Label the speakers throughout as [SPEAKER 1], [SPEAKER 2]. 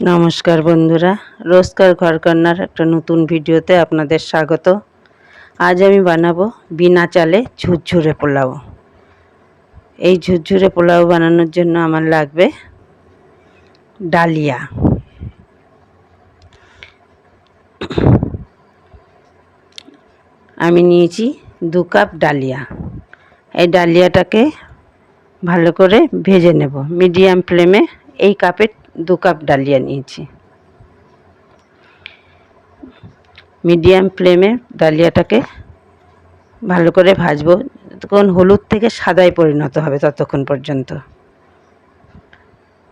[SPEAKER 1] নমস্কার বন্ধুরা, রোজকার ঘরকন্নার একটা নতুন ভিডিওতে আপনাদের স্বাগত। আজ আমি বানাবো বিনা চালে ঝুরঝুরে পোলাও। এই ঝুরঝুরে পোলাও বানানোর জন্য আমার লাগবে ডালিয়া। আমি নিয়েছি 2 কাপ ডালিয়া। এই ডালিয়াটাকে ভালো করে ভেজে নেব মিডিয়াম ফ্লেমে। এই কাপে 2 কাপ ডালিয়া নিয়েছি। মিডিয়াম ফ্লেমে ডালিয়াটাকে ভালো করে ভাজবো যতক্ষণ হলুদ থেকে সাদায় পরিণত হবে ততক্ষণ পর্যন্ত।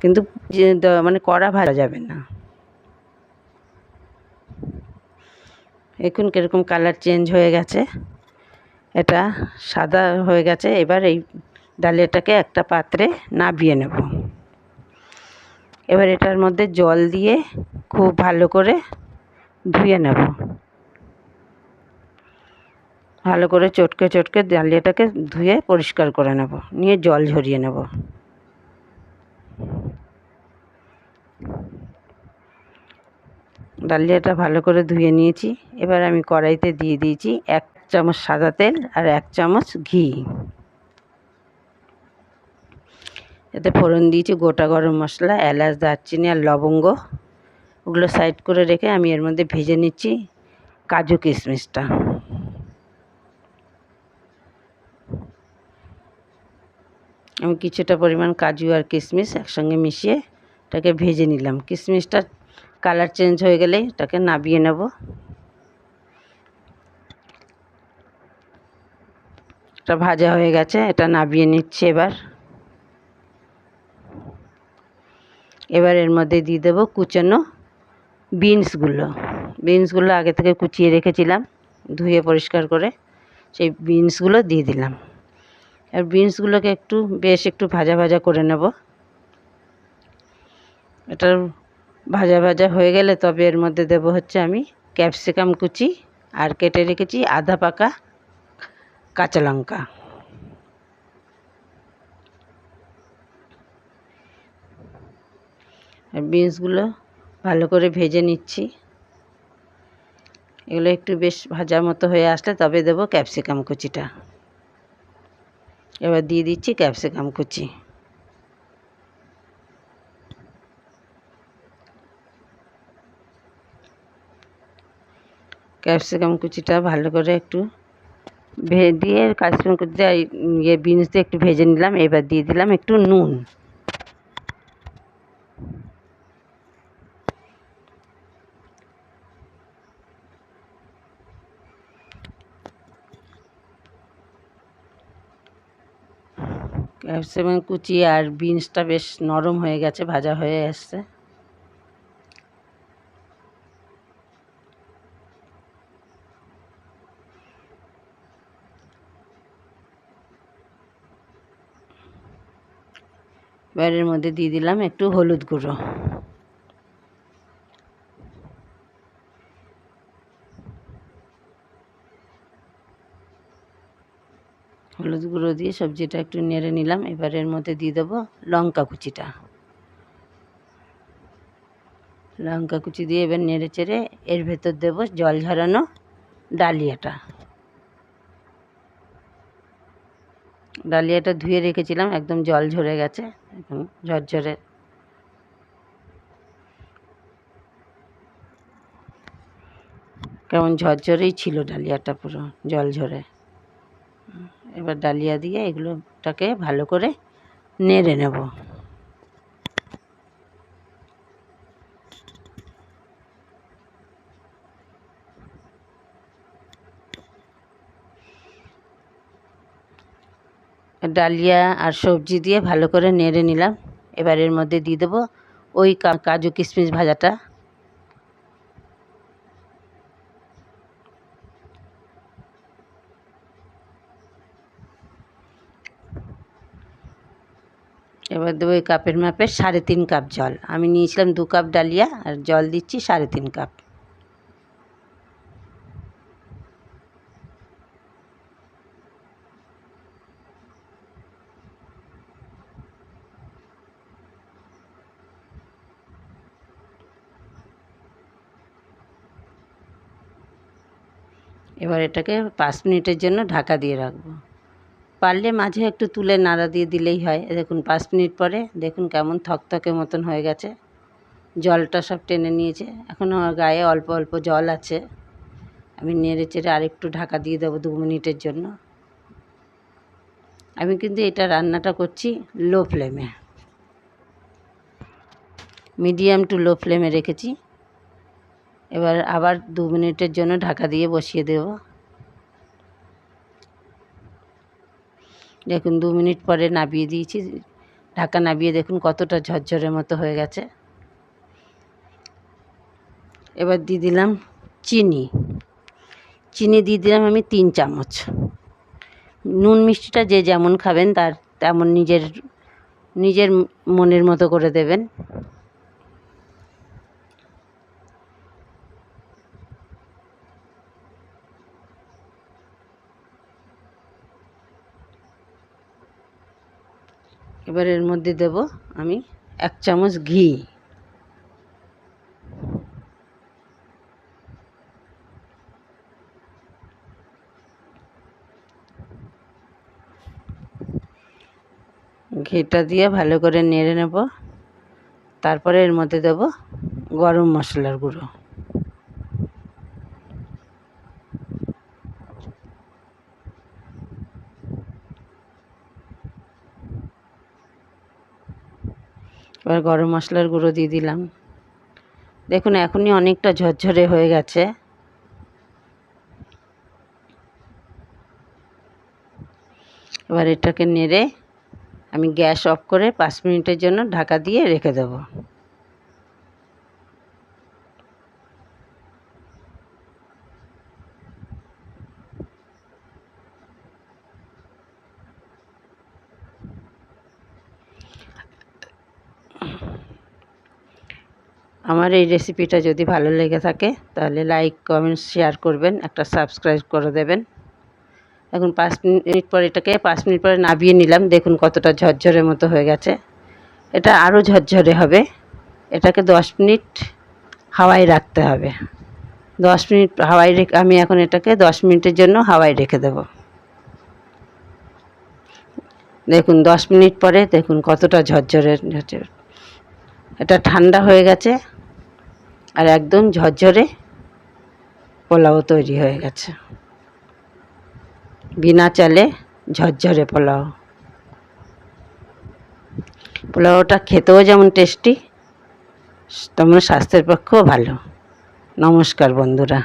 [SPEAKER 1] কিন্তু মানে কড়া ভাজা যাবে না। এখন কীরকম কালার চেঞ্জ হয়ে গেছে, এটা সাদা হয়ে গেছে। এবার এই ডালিয়াটাকে একটা পাত্রে নাবিয়ে নেব। এবার এটার মধ্যে জল দিয়ে খুব ভালো করে ধুয়ে নেব। ভালো করে চটকে চটকে ডালিয়াটাকে ধুয়ে পরিষ্কার করে নেব, নিয়ে জল ঝরিয়ে নেব। ডালিয়াটা ভালো করে ধুয়ে নিয়েছি। এবার আমি কড়াইতে দিয়ে দিয়েছি 1 চামচ সাদা তেল আর 1 চামচ ঘি। এতে ফোড়ন দিয়েছি গোটা গরম মশলা, এলাচ, দারচিনি আর লবঙ্গ। ওগুলো সাইড করে রেখে আমি এর মধ্যে ভেজে নিচ্ছি কাজু কিশমিশটা। আমি কিছুটা পরিমাণ কাজু আর কিশমিশ একসঙ্গে মিশিয়ে এটাকে ভেজে নিলাম। কিশমিশটা কালার চেঞ্জ হয়ে গেলেই এটাকে নাবিয়ে নেব। এটা ভাজা হয়ে গেছে, এটা নাবিয়ে নিচ্ছি। এবার এর মধ্যে দিয়ে দেবো কুচানো বিনসগুলো আগে থেকে কুচিয়ে রেখেছিলাম, ধুয়ে পরিষ্কার করে সেই বিনসগুলো দিয়ে দিলাম। আর বিনসগুলোকে একটু ভাজা ভাজা করে নেব। এটা ভাজা ভাজা হয়ে গেলে তবে এর মধ্যে দেব হচ্ছে আমি ক্যাপসিকাম কুচি আর কেটে রেখেছি আধা পাকা কাঁচা লঙ্কা। আর বিনসগুলো ভালো করে ভেজে নিচ্ছি। এগুলো একটু বেশ ভাজা মতো হয়ে আসলে তবে দেব ক্যাপসিকাম কুচিটা। এবার দিয়ে দিচ্ছি ক্যাপসিকাম কুচি। ক্যাপসিকাম কুচিটা ভালো করে একটু দিয়ে ক্যাপসিকাম কুচিটা বিনস দিয়ে একটু ভেজে নিলাম। এবার দিয়ে দিলাম একটু নুন। ক্যাপসিকাম কুচি আর বিনসটা বেশ নরম হয়ে গেছে, ভাজা হয়ে আসছে। এবার এর মধ্যে দিয়ে দিলাম একটু হলুদ গুঁড়ো। হলুদ গুঁড়ো দিয়ে সবজিটা একটু নেড়ে নিলাম। এবার এর মধ্যে দিয়ে দেবো লঙ্কা কুচিটা। লঙ্কা কুচি দিয়ে এবার নেড়ে চেড়ে এর ভেতর দেবো জল ঝরানো ডালিয়াটা ধুয়ে রেখেছিলাম, একদম জল ঝরে গেছে, এখন ঝরঝরে। কেমন ঝরঝরেই ছিল ডালিয়াটা, পুরো জল ঝরে। এবার ডালিয়া দিয়ে এগুলোটাকে ভালো করে নেড়ে নেব। ডালিয়া আর সবজি দিয়ে ভালো করে নেড়ে নিলাম। এবার এর মধ্যে দিয়ে দেবো ওই কাজু কিশমিশ ভাজাটা। এবার দেবো এই কাপের মাপে 3.5 কাপ জল। আমি নিয়েছিলাম 2 কাপ ডালিয়া, আর জল দিচ্ছি 3.5 কাপ। এবার এটাকে 5 মিনিটের জন্য ঢাকা দিয়ে রাখবো। পারলে মাঝে একটু তুলে নাড়া দিয়ে দিলেই হয়। দেখুন 5 মিনিট পরে দেখুন কেমন থকথকে মতন হয়ে গেছে, জলটা সব টেনে নিয়েছে। এখনও গায়ে অল্প অল্প জল আছে। আমি নেড়ে চেড়ে আরেকটু ঢাকা দিয়ে দেবো 2 মিনিটের জন্য। আমি কিন্তু এটা রান্নাটা করছি লো ফ্লেমে, মিডিয়াম টু লো ফ্লেমে রেখেছি। এবার আবার 2 মিনিটের জন্য ঢাকা দিয়ে বসিয়ে দেব। দেখুন 2 মিনিট পরে নামিয়ে দিয়েছি। ঢাকা নামিয়ে দেখুন কতটা ঝরঝরের মতো হয়ে গেছে। এবার দিয়ে দিলাম চিনি দিয়ে দিলাম আমি 3 চামচ। নুন মিষ্টিটা যে যেমন খাবেন তার তেমন নিজের মনের মতো করে দেবেন। এবার এর মধ্যে দেব আমি 1 চামচ ঘি। ঘিটা দিয়ে ভালো করে নেড়ে নেব। তারপরে এর মধ্যে দেব গরম মশলার গুঁড়ো। এবার গরম মশলার গুঁড়ো দিয়ে দিলাম। দেখুন এখনই অনেকটা ঝরঝরে হয়ে গেছে। এবার এটাকে নেড়ে আমি গ্যাস অফ করে 5 মিনিটের জন্য ঢাকা দিয়ে রেখে দেব। আমার এই রেসিপিটা যদি ভালো লেগে থাকে তাহলে লাইক, কমেন্ট, শেয়ার করবেন, একটা সাবস্ক্রাইব করে দেবেন। এখন 5 মিনিট পর এটাকে 5 মিনিট পরে নামিয়ে নিলাম। দেখুন কতটা ঝরঝরের মতো হয়ে গেছে। এটা আরও ঝরঝরে হবে। এটাকে 10 মিনিট হাওয়ায় রাখতে হবে। 10 মিনিট হাওয়ায় রেখে আমি এখন এটাকে 10 মিনিটের জন্য হাওয়ায় রেখে দেব। দেখুন 10 মিনিট পরে দেখুন কতটা ঝরঝরে। এটা ঠান্ডা হয়ে গেছে আর একদম ঝরঝরে পোলাও তৈরি হয়ে গেছে। বিনা চালে ঝরঝরে পোলাও। পোলাওটা খেতেও যেমন টেস্টি তেমন স্বাস্থ্যের পক্ষেও ভালো। নমস্কার বন্ধুরা।